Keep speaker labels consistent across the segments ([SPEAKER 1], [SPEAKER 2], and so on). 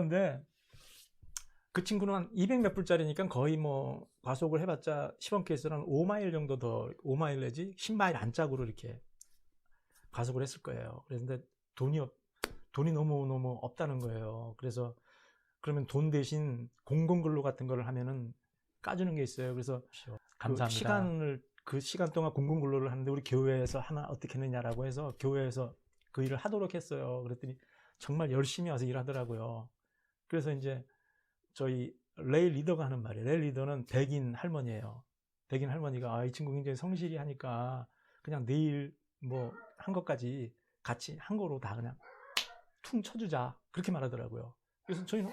[SPEAKER 1] 그런데 그 친구는 한 200몇 불짜리니까 거의 뭐 과속을 해봤자 시범 케이스는 5마일 정도 더, 5마일 내지 10마일 안짝으로 이렇게 과속을 했을 거예요. 그런데 돈이 너무 없다는 거예요. 그래서 그러면 돈 대신 공공근로 같은 걸 하면은 까주는 게 있어요. 그래서
[SPEAKER 2] 감사합니다.
[SPEAKER 1] 그 시간 동안 공공근로를 하는데 우리 교회에서 하나 어떻게 했느냐라고 해서 교회에서 그 일을 하도록 했어요. 그랬더니 정말 열심히 와서 일하더라고요. 그래서 이제 저희 레일 리더가 하는 말이에요. 레일 리더는 백인 할머니예요. 백인 할머니가 이 친구 굉장히 성실히 하니까 그냥 내일 뭐 한 것까지 같이 한 거로 다 그냥 퉁 쳐주자 그렇게 말하더라고요. 그래서 저희는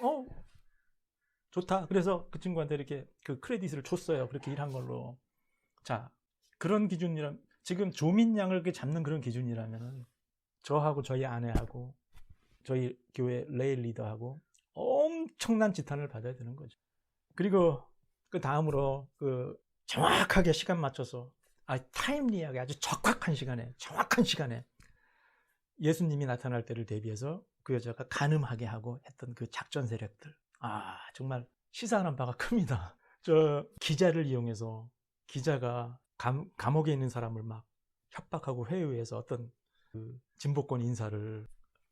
[SPEAKER 1] 좋다. 그래서 그 친구한테 이렇게 그 크레딧을 줬어요. 그렇게 일한 걸로. 자, 그런 기준이라면 지금 조민양을 이렇게 잡는 그런 기준이라면은 저하고 저희 아내하고 저희 교회 레일 리더하고 엄청난 지탄을 받아야 되는 거죠. 그리고 그 다음으로 그 정확하게 시간 맞춰서 타임리하게 아주 정확한 시간에 예수님이 나타날 때를 대비해서 그 여자가 간음하게 하고 했던 그 작전 세력들. 정말 시사하는 바가 큽니다. 저 기자를 이용해서 기자가 감옥에 있는 사람을 막 협박하고 회유해서 어떤 그 진보권 인사를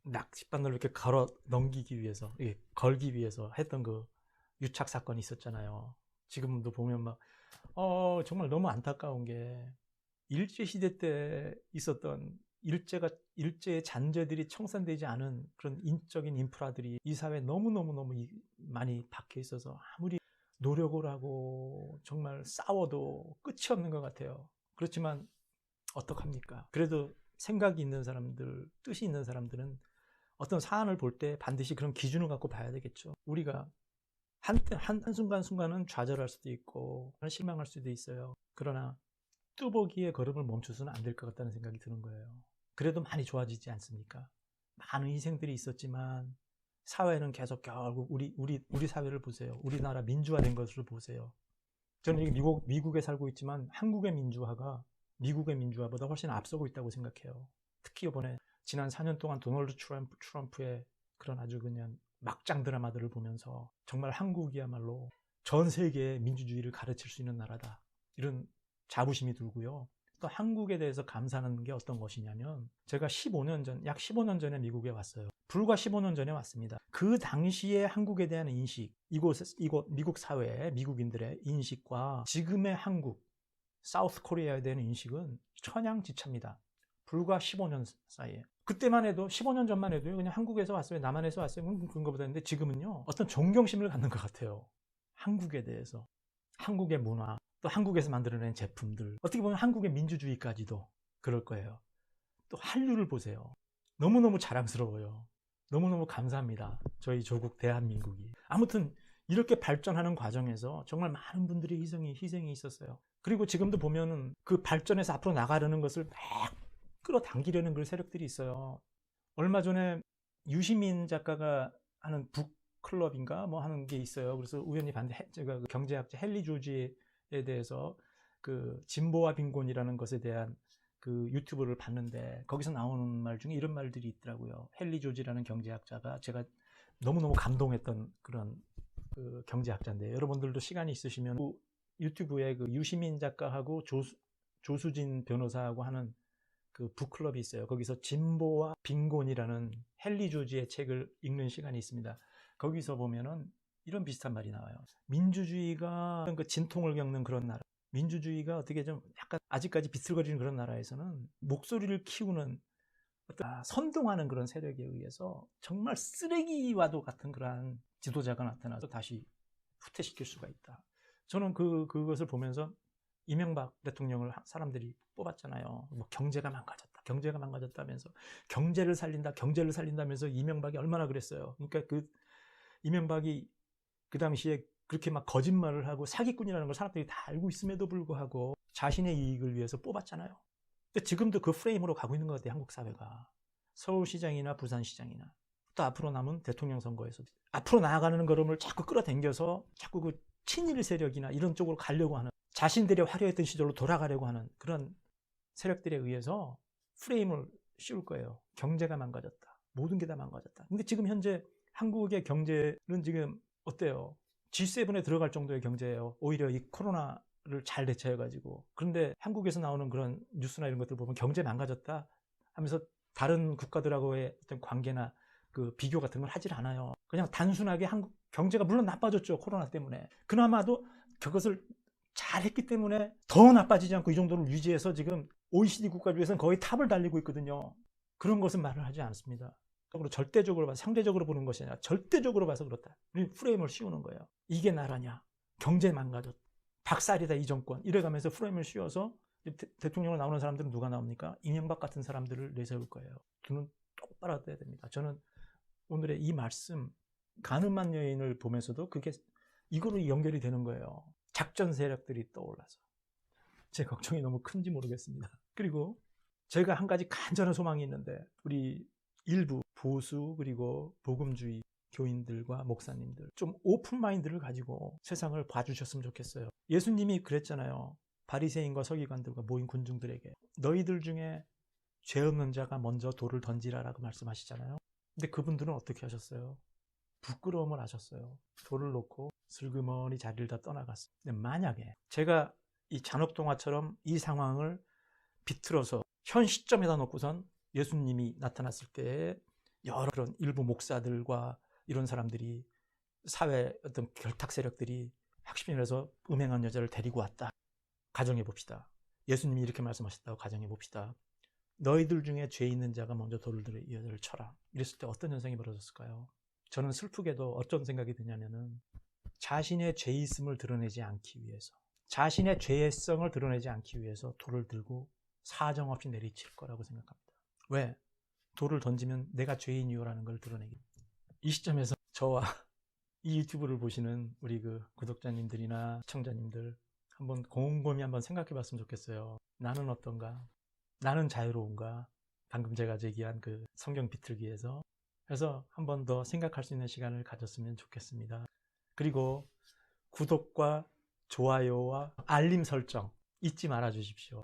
[SPEAKER 1] 낚싯바늘로 이렇게 걸기 위해서 했던 그 유착 사건이 있었잖아요. 지금도 보면 막 정말 너무 안타까운 게 일제시대 때 있었던 일제의 잔재들이 청산되지 않은 그런 인적인 인프라들이 이 사회에 너무 많이 박혀 있어서 아무리 노력을 하고 정말 싸워도 끝이 없는 것 같아요. 그렇지만 어떡합니까? 그래도 생각이 있는 사람들, 뜻이 있는 사람들은 어떤 사안을 볼 때 반드시 그런 기준을 갖고 봐야 되겠죠. 우리가 한순간은 좌절할 수도 있고 실망할 수도 있어요. 그러나 뚜벅이의 걸음을 멈춰서는 안 될 것 같다는 생각이 드는 거예요. 그래도 많이 좋아지지 않습니까? 많은 희생들이 있었지만 사회는 계속 결국 우리 사회를 보세요. 우리나라 민주화된 것을 보세요. 저는 미국에 살고 있지만 한국의 민주화가 미국의 민주화보다 훨씬 앞서고 있다고 생각해요. 특히 이번에 지난 4년 동안 도널드 트럼프의 그런 아주 그냥 막장 드라마들을 보면서 정말 한국이야말로 전 세계의 민주주의를 가르칠 수 있는 나라다. 이런 자부심이 들고요. 또 한국에 대해서 감사하는 게 어떤 것이냐면 제가 약 15년 전에 미국에 왔어요. 불과 15년 전에 왔습니다. 그 당시에 한국에 대한 인식, 이곳 미국 사회의 미국인들의 인식과 지금의 한국, 사우스 코리아에 대한 인식은 천양지차입니다. 불과 15년 사이에. 그때만 해도 15년 전만 해도 그냥 한국에서 왔어요. 남한에서 왔어요. 그런 것보다 했는데 지금은요. 어떤 존경심을 갖는 것 같아요. 한국에 대해서. 한국의 문화, 또 한국에서 만들어낸 제품들. 어떻게 보면 한국의 민주주의까지도 그럴 거예요. 또 한류를 보세요. 너무너무 자랑스러워요. 너무너무 감사합니다. 저희 조국 대한민국이. 아무튼 이렇게 발전하는 과정에서 정말 많은 분들의 희생이 있었어요. 그리고 지금도 보면은 그 발전해서 앞으로 나가려는 것을 막 끌어당기려는 그런 세력들이 있어요. 얼마 전에 유시민 작가가 하는 북클럽인가 뭐 하는 게 있어요. 그래서 우연히 봤는데 제가 그 경제학자 헨리 조지에 대해서 그 진보와 빈곤이라는 것에 대한 그 유튜브를 봤는데 거기서 나오는 말 중에 이런 말들이 있더라고요. 헨리 조지라는 경제학자가 제가 너무너무 감동했던 그런 그 경제학자인데 여러분들도 시간이 있으시면 유튜브에 그 유시민 작가하고 조수진 변호사하고 하는 그 북클럽이 있어요. 거기서 진보와 빈곤이라는 헨리 조지의 책을 읽는 시간이 있습니다. 거기서 보면은 이런 비슷한 말이 나와요. 민주주의가 그 진통을 겪는 그런 나라, 민주주의가 어떻게 좀 약간 아직까지 비틀거리는 그런 나라에서는 목소리를 키우는 어떤 선동하는 그런 세력에 의해서 정말 쓰레기와도 같은 그러한 지도자가 나타나서 다시 후퇴시킬 수가 있다. 저는 그것을 보면서 이명박 대통령을 사람들이 뽑았잖아요. 뭐 경제가 망가졌다면서 경제를 살린다면서 이명박이 얼마나 그랬어요. 그러니까 그 이명박이 그 당시에 그렇게 막 거짓말을 하고 사기꾼이라는 걸 사람들이 다 알고 있음에도 불구하고 자신의 이익을 위해서 뽑았잖아요. 근데 지금도 그 프레임으로 가고 있는 것 같아요. 한국 사회가. 서울시장이나 부산시장이나 또 앞으로 남은 대통령 선거에서 앞으로 나아가는 걸음을 자꾸 끌어당겨서 자꾸 그 친일 세력이나 이런 쪽으로 가려고 하는 자신들의 화려했던 시절로 돌아가려고 하는 그런 세력들에 의해서 프레임을 씌울 거예요. 경제가 망가졌다. 모든 게 다 망가졌다. 근데 지금 현재 한국의 경제는 지금 어때요? G7에 들어갈 정도의 경제예요. 오히려 이 코로나를 잘 대처해가지고. 그런데 한국에서 나오는 그런 뉴스나 이런 것들 보면 경제 망가졌다 하면서 다른 국가들하고의 어떤 관계나 그 비교 같은 걸 하질 않아요. 그냥 단순하게 한국 경제가 물론 나빠졌죠. 코로나 때문에. 그나마도 그것을 잘했기 때문에 더 나빠지지 않고 이 정도를 유지해서 지금 OECD 국가 중에서는 거의 탑을 달리고 있거든요. 그런 것은 말을 하지 않습니다. 절대적으로 봐서 상대적으로 보는 것이 아니라 절대적으로 봐서 그렇다. 프레임을 씌우는 거예요. 이게 나라냐? 경제 망가졌다. 박살이다 이 정권. 이래가면서 프레임을 씌워서 대통령으로 나오는 사람들은 누가 나옵니까? 이명박 같은 사람들을 내세울 거예요. 눈은 똑바로 떠야 됩니다. 저는 오늘의 이 말씀, 가늠한 여인을 보면서도 그게 이거로 연결이 되는 거예요. 작전 세력들이 떠올라서. 제 걱정이 너무 큰지 모르겠습니다. 그리고 제가 한 가지 간절한 소망이 있는데 우리 일부 보수 그리고 복음주의 교인들과 목사님들 좀 오픈 마인드를 가지고 세상을 봐주셨으면 좋겠어요. 예수님이 그랬잖아요. 바리새인과 서기관들과 모인 군중들에게 너희들 중에 죄 없는 자가 먼저 돌을 던지라라고 말씀하시잖아요. 근데 그분들은 어떻게 하셨어요? 부끄러움을 하셨어요. 돌을 놓고 슬그머니 자리를 다 떠나갔어요. 근데 만약에 제가 이 잔혹동화처럼 이 상황을 비틀어서 현 시점에다 놓고선 예수님이 나타났을 때 여러 그런 일부 목사들과 이런 사람들이 사회 어떤 결탁 세력들이 학심이라서 음행한 여자를 데리고 왔다. 가정해 봅시다. 예수님이 이렇게 말씀하셨다고 가정해 봅시다. 너희들 중에 죄 있는 자가 먼저 돌을 들어 이 여자를 쳐라. 이랬을 때 어떤 현상이 벌어졌을까요? 저는 슬프게도 어떤 생각이 드냐면은 자신의 죄 있음을 드러내지 않기 위해서 자신의 죄성을 드러내지 않기 위해서 돌을 들고 사정없이 내리칠 거라고 생각합니다. 왜? 돌을 던지면 내가 죄인이요라는 걸 드러내기. 이 시점에서 저와 이 유튜브를 보시는 우리 그 구독자님들이나 시청자님들 한번 곰곰이 한번 생각해 봤으면 좋겠어요. 나는 어떤가? 나는 자유로운가? 방금 제가 제기한 그 성경 비틀기에서 그래서 한번 더 생각할 수 있는 시간을 가졌으면 좋겠습니다. 그리고 구독과 좋아요와 알림 설정 잊지 말아 주십시오.